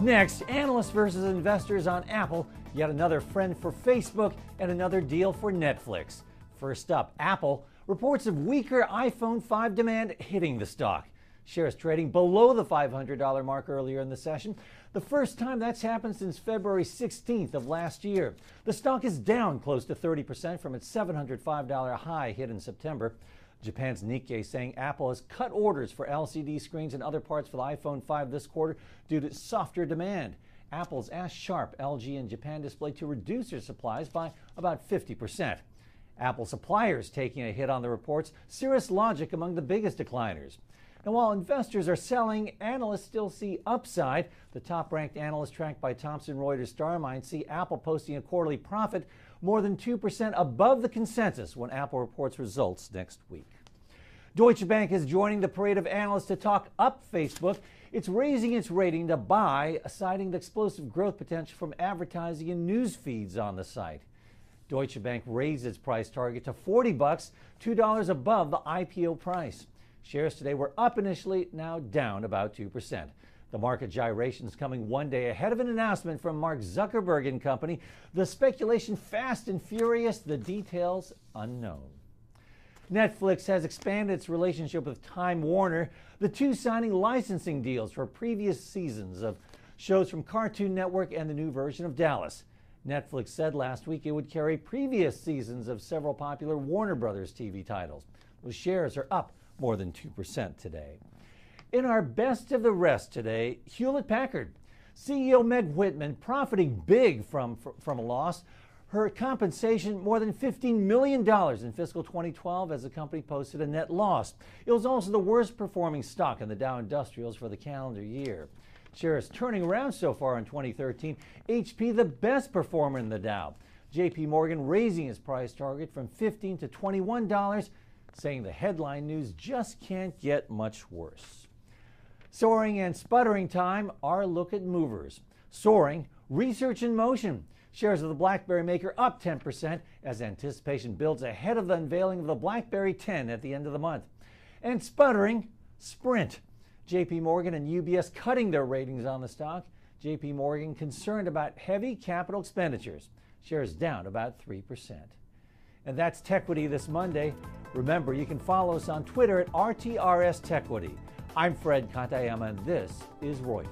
Next, analysts versus investors on Apple, yet another friend for Facebook, and another deal for Netflix. First up, Apple. Reports of weaker iPhone 5 demand hitting the stock. Shares trading below the $500 mark earlier in the session. The first time that's happened since February 16th of last year. The stock is down close to 30% from its $705 high hit in September. Japan's Nikkei saying Apple has cut orders for LCD screens and other parts for the iPhone 5 this quarter due to softer demand. Apple's asked Sharp, LG, and Japan Display to reduce their supplies by about 50%. Apple suppliers taking a hit on the reports, Cirrus Logic among the biggest decliners. And while investors are selling, analysts still see upside. The top-ranked analyst tracked by Thomson Reuters Starmind see Apple posting a quarterly profit more than 2% above the consensus when Apple reports results next week. Deutsche Bank is joining the parade of analysts to talk up Facebook. It's raising its rating to buy, citing the explosive growth potential from advertising and news feeds on the site. Deutsche Bank raised its price target to $40, $2 above the IPO price. Shares today were up initially, now down about 2%. The market gyrations coming one day ahead of an announcement from Mark Zuckerberg and company. The speculation fast and furious, the details unknown. Netflix has expanded its relationship with Time Warner, the two signing licensing deals for previous seasons of shows from Cartoon Network and the new version of Dallas. Netflix said last week it would carry previous seasons of several popular Warner Brothers TV titles. Those shares are up more than 2% today. In our best of the rest today, Hewlett-Packard. CEO Meg Whitman profiting big from a loss. Her compensation more than $15 million in fiscal 2012 as the company posted a net loss. It was also the worst performing stock in the Dow Industrials for the calendar year. Shares turning around so far in 2013. HP the best performer in the Dow. JP Morgan raising its price target from $15 to $21, saying the headline news just can't get much worse. Soaring and sputtering time, our look at movers. Soaring, research in motion. Shares of the BlackBerry maker up 10% as anticipation builds ahead of the unveiling of the BlackBerry 10 at the end of the month. And sputtering, Sprint. JP Morgan and UBS cutting their ratings on the stock. JP Morgan concerned about heavy capital expenditures. Shares down about 3%. And that's Techquity this Monday. Remember, you can follow us on Twitter at RTRS Techquity. I'm Fred Katayama, and this is Reuters.